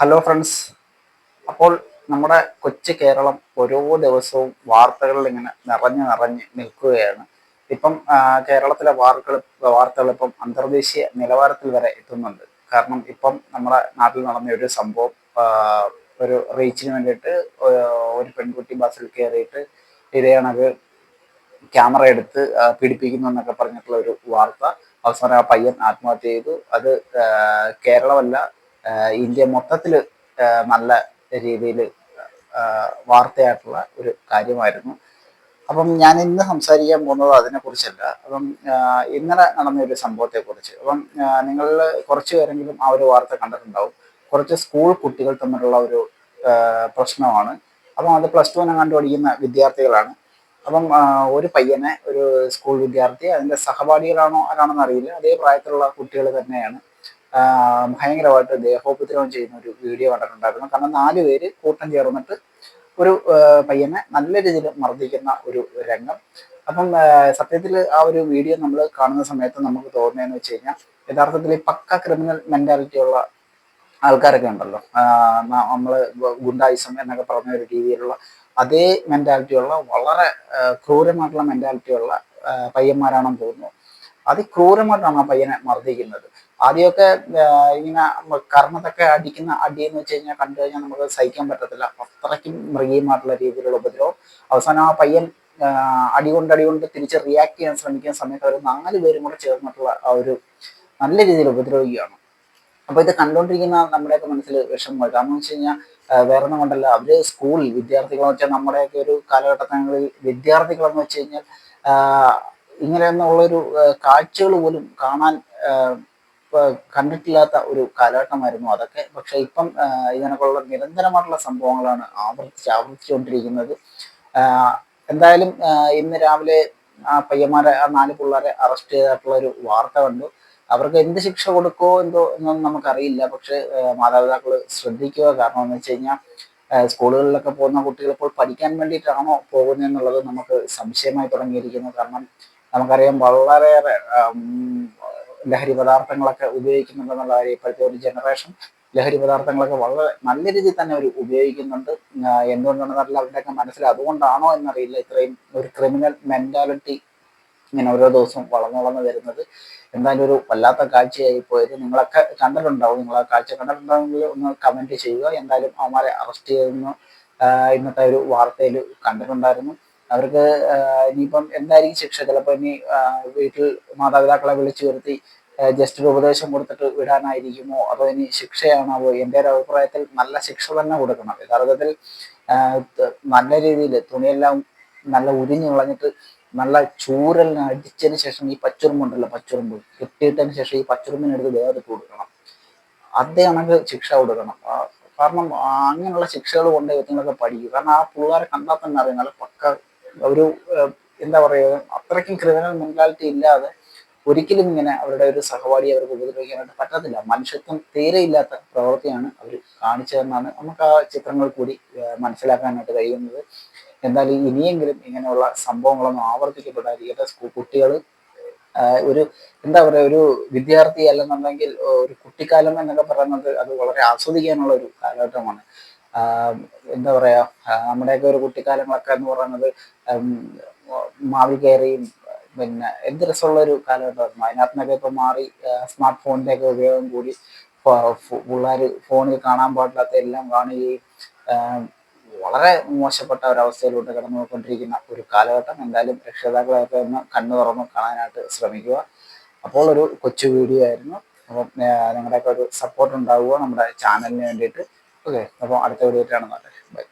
Hello friends. അപ്പോൾ നമ്മുടെ കൊച്ചു കേരളം ഓരോ ദിവസവും വാർത്തകളിൽ ഇങ്ങനെ നിറഞ്ഞു നിറഞ്ഞ് നിൽക്കുകയാണ്. ഇപ്പം കേരളത്തിലെ വാർത്തകൾ ഇപ്പം അന്തർദേശീയ നിലവാരത്തിൽ വരെ എത്തുന്നുണ്ട്. കാരണം ഇപ്പം നമ്മുടെ നാട്ടിൽ നടന്ന ഒരു സംഭവം, ആ, ഒരു റീച്ചിന് വേണ്ടിയിട്ട് ഒരു പെൺകുട്ടി ബസ്സിൽ കയറിയിട്ട് ഇതേ കണക്ക് ക്യാമറ എടുത്ത് പീഡിപ്പിക്കുന്നു എന്നൊക്കെ പറഞ്ഞിട്ടുള്ള ഒരു വാർത്ത. അവസാനം ആ പയ്യൻ ആത്മഹത്യ ചെയ്തു. അത് കേരളമല്ല, ഇന്ത്യ മൊത്തത്തിൽ നല്ല രീതിയിൽ വാർത്തയായിട്ടുള്ള ഒരു കാര്യമായിരുന്നു. അപ്പം ഞാൻ ഇന്ന് സംസാരിക്കാൻ പോകുന്നത് അതിനെക്കുറിച്ചല്ല. അപ്പം ഇന്നലെ നടന്ന ഒരു സംഭവത്തെക്കുറിച്ച്. അപ്പം നിങ്ങളിൽ കുറച്ച് പേരെങ്കിലും ആ ഒരു വാർത്ത കണ്ടിട്ടുണ്ടാവും. കുറച്ച് സ്കൂൾ കുട്ടികൾ തമ്മിലുള്ള ഒരു പ്രശ്നമാണ്. അപ്പം അത് +2 കണ്ടു പഠിക്കുന്ന വിദ്യാർത്ഥികളാണ്. അപ്പം ഒരു പയ്യനെ, ഒരു സ്കൂൾ വിദ്യാർത്ഥി, അതിൻ്റെ സഹപാഠികളാണോ ആരാണെന്ന് അറിയില്ല, അതേ പ്രായത്തിലുള്ള കുട്ടികൾ തന്നെയാണ് ഭയങ്കരമായിട്ട് ദേഹോപദ്രവം ചെയ്യുന്ന ഒരു വീഡിയോ കണ്ടിട്ടുണ്ടായിരുന്നു. കാരണം 4 പേര് കൂട്ടം ചേർന്നിട്ട് ഒരു പയ്യനെ നല്ല രീതിയിൽ മർദ്ദിക്കുന്ന ഒരു രംഗം. അപ്പം സത്യത്തിൽ ആ ഒരു വീഡിയോ നമ്മൾ കാണുന്ന സമയത്ത് നമുക്ക് തോന്നുന്നതെന്ന് വെച്ച് കഴിഞ്ഞാൽ, യഥാർത്ഥത്തിൽ ഈ പക്ക ക്രിമിനൽ മെന്റാലിറ്റി ഉള്ള ആൾക്കാരൊക്കെ ഉണ്ടല്ലോ, നമ്മൾ ഗുണ്ടായിസം എന്നൊക്കെ പറഞ്ഞ ഒരു രീതിയിലുള്ള അതേ മെന്റാലിറ്റി ഉള്ള, വളരെ ക്രൂരമായിട്ടുള്ള മെന്റാലിറ്റി ഉള്ള പയ്യന്മാരാണെന്ന് തോന്നുന്നു. അതിക്രൂരമായിട്ടാണ് ആ പയ്യനെ മർദ്ദിക്കുന്നത്. ആദ്യമൊക്കെ ഇങ്ങനെ കർണത്തൊക്കെ അടിക്കുന്ന അടി എന്ന് വെച്ച് കഴിഞ്ഞാൽ കണ്ടു കഴിഞ്ഞാൽ നമുക്ക് സഹിക്കാൻ പറ്റത്തില്ല. അത്രയ്ക്കും മൃഗീയമായിട്ടുള്ള രീതിയിലുള്ള ഉപദ്രവം. അവസാനം ആ പയ്യൻ അടി കൊണ്ട് തിരിച്ച് റിയാക്ട് ചെയ്യാൻ ശ്രമിക്കുന്ന സമയത്ത് അവർ 4 പേരും കൂടെ ചേർന്നിട്ടുള്ള ആ ഒരു നല്ല രീതിയിൽ ഉപദ്രവിക്കുകയാണ്. അപ്പൊ ഇത് കണ്ടുകൊണ്ടിരിക്കുന്ന നമ്മുടെയൊക്കെ മനസ്സിൽ വിഷമം. കാരണം എന്ന് വെച്ച് കഴിഞ്ഞാൽ വേറൊന്നും കൊണ്ടല്ല, അവര് സ്കൂളിൽ വിദ്യാർത്ഥികളെന്ന് വെച്ചാൽ നമ്മുടെയൊക്കെ ഒരു കാലഘട്ടത്തിൽ വിദ്യാർത്ഥികളെന്ന് വെച്ച് കഴിഞ്ഞാൽ ഇങ്ങനെയൊന്നുള്ളൊരു കാഴ്ചകൾ പോലും കാണാൻ കണ്ടിട്ടില്ലാത്ത ഒരു കാലഘട്ടമായിരുന്നു അതൊക്കെ. പക്ഷെ ഇപ്പം ഇതിനൊക്കെയുള്ള നിരന്തരമായിട്ടുള്ള സംഭവങ്ങളാണ് ആവർത്തിച്ചുകൊണ്ടിരിക്കുന്നത്. എന്തായാലും ഇന്ന് രാവിലെ ആ പയ്യന്മാരെ, ആ 4 പിള്ളേരെ അറസ്റ്റ് ചെയ്തിട്ടുള്ള ഒരു വാർത്ത കണ്ടു. അവർക്ക് എന്ത് ശിക്ഷ കൊടുക്കുമോ എന്തോ എന്നൊന്നും നമുക്കറിയില്ല. പക്ഷെ മാതാപിതാക്കൾ ശ്രദ്ധിക്കുക. കാരണം എന്ന് വെച്ച് കഴിഞ്ഞാൽ സ്കൂളുകളിലൊക്കെ പോകുന്ന കുട്ടികൾ ഇപ്പോൾ പഠിക്കാൻ വേണ്ടിയിട്ടാണോ പോകുന്നതെന്നുള്ളത് നമുക്ക് സംശയമായി തുടങ്ങിയിരിക്കുന്നു. കാരണം നമുക്കറിയാം, വളരെയേറെ ലഹരി പദാർത്ഥങ്ങളൊക്കെ ഉപയോഗിക്കുന്നുണ്ടെന്നുള്ള കാര്യം. ഇപ്പോഴത്തെ ഒരു ജനറേഷൻ ലഹരി പദാർത്ഥങ്ങളൊക്കെ വളരെ നല്ല രീതിയിൽ തന്നെ അവർ ഉപയോഗിക്കുന്നുണ്ട്. എന്തുകൊണ്ടാണെന്നറിയില്ല, അവരുടെയൊക്കെ മനസ്സിൽ അതുകൊണ്ടാണോ എന്നറിയില്ല ഇത്രയും ഒരു ക്രിമിനൽ മെന്റാലിറ്റി ഇങ്ങനെ ഓരോ ദിവസവും വളർന്നു വളർന്നു വരുന്നത്. എന്തായാലും ഒരു വല്ലാത്ത കാഴ്ചയായി പോയത്. നിങ്ങളൊക്കെ കണ്ടിട്ടുണ്ടാവും. നിങ്ങൾ ആ കാഴ്ച കണ്ടിട്ടുണ്ടെങ്കിൽ ഒന്ന് കമന്റ് ചെയ്യുക. എന്തായാലും അവന്മാരെ അറസ്റ്റ് ചെയ്തെന്ന് ഇന്നത്തെ ഒരു വാർത്തയിൽ കണ്ടിട്ടുണ്ടായിരുന്നു. അവർക്ക് ഇനിയിപ്പം എന്തായിരിക്കും ശിക്ഷ? ചിലപ്പോൾ ഇനി വീട്ടിൽ മാതാപിതാക്കളെ വിളിച്ചു വരുത്തി ജസ്റ്റ് ഒരു ഉപദേശം കൊടുത്തിട്ട് വിടാനായിരിക്കുമോ, അതോ ഇനി ശിക്ഷയാണോ? എൻ്റെ ഒരു അഭിപ്രായത്തിൽ നല്ല ശിക്ഷ തന്നെ കൊടുക്കണം. യഥാർത്ഥത്തിൽ നല്ല രീതിയിൽ തുണിയെല്ലാം നല്ല ഉരിഞ്ഞു കളഞ്ഞിട്ട് നല്ല ചൂരലിന് അടിച്ചതിന് ശേഷം ഈ പച്ചുറുമ്പുണ്ടല്ലോ, പച്ചുറുമ്പ് കെട്ടിയിട്ടതിന് ശേഷം ഈ പച്ചുറുമ്പിനെടുത്ത് വേറിട്ട് കൊടുക്കണം. അതേ കണക്ക് ശിക്ഷ കൊടുക്കണം. കാരണം അങ്ങനെയുള്ള ശിക്ഷകൾ കൊണ്ട് ഇവങ്ങളൊക്കെ പഠിക്കും. കാരണം ആ പിള്ളേരെ കണ്ടാൽ തന്നെ അറിയാം, നല്ല പക്ക ഒരു എന്താ പറയുക, അത്രയ്ക്കും ക്രിമിനൽ മെന്റാലിറ്റി ഇല്ലാതെ ഒരിക്കലും ഇങ്ങനെ അവരുടെ ഒരു സഹപാഠിയെ അവർക്ക് ഉപദ്രവിക്കാനായിട്ട് പറ്റത്തില്ല. മനുഷ്യത്വം തീരെ ഇല്ലാത്ത പ്രവൃത്തിയാണ് അവർ കാണിച്ചതെന്നാണ് നമുക്ക് ആ ചിത്രങ്ങൾ കൂടി മനസ്സിലാക്കാനായിട്ട് കഴിയുന്നത്. എന്തായാലും ഇനിയെങ്കിലും ഇങ്ങനെയുള്ള സംഭവങ്ങളൊന്നും ആവർത്തിക്കപ്പെടാതിരിക്കട്ടെ. കുട്ടികൾ ഒരു എന്താ പറയുക, ഒരു വിദ്യാർത്ഥി അല്ലെന്നുണ്ടെങ്കിൽ ഒരു കുട്ടിക്കാലം എന്നൊക്കെ പറയുന്നത് അത് വളരെ ആസ്വദിക്കാനുള്ള ഒരു കാലഘട്ടമാണ്. എന്താ പറയാ, നമ്മുടെയൊക്കെ ഒരു കുട്ടിക്കാലങ്ങളൊക്കെ എന്ന് പറയുന്നത് മാവിൽ കയറിയും പിന്നെ എന്ത് രസമുള്ള ഒരു കാലഘട്ടമായിരുന്നു. അതിനകത്ത് നിന്നൊക്കെ ഇപ്പം മാറി സ്മാർട്ട് ഫോണിൻ്റെ ഒക്കെ ഉപയോഗം കൂടി പിള്ളേർ ഫോണിൽ കാണാൻ പാടില്ലാത്ത എല്ലാം കാണുകയും വളരെ മോശപ്പെട്ട ഒരവസ്ഥയിലോട്ട് കടന്നു പോയിക്കൊണ്ടിരിക്കുന്ന ഒരു കാലഘട്ടം. എന്തായാലും രക്ഷിതാക്കളെയൊക്കെ ഒന്ന് കണ്ണു തുറന്ന് കാണാനായിട്ട് ശ്രമിക്കുക. അപ്പോൾ ഒരു കൊച്ചു വീഡിയോ ആയിരുന്നു. അപ്പം നിങ്ങളുടെയൊക്കെ ഒരു സപ്പോർട്ട് ഉണ്ടാവുക നമ്മുടെ ചാനലിന് വേണ്ടിയിട്ട്. ഓക്കെ, അപ്പോൾ അടുത്ത വീഡിയോ ആയിട്ട് കാണുന്നതല്ലേ. ബൈ.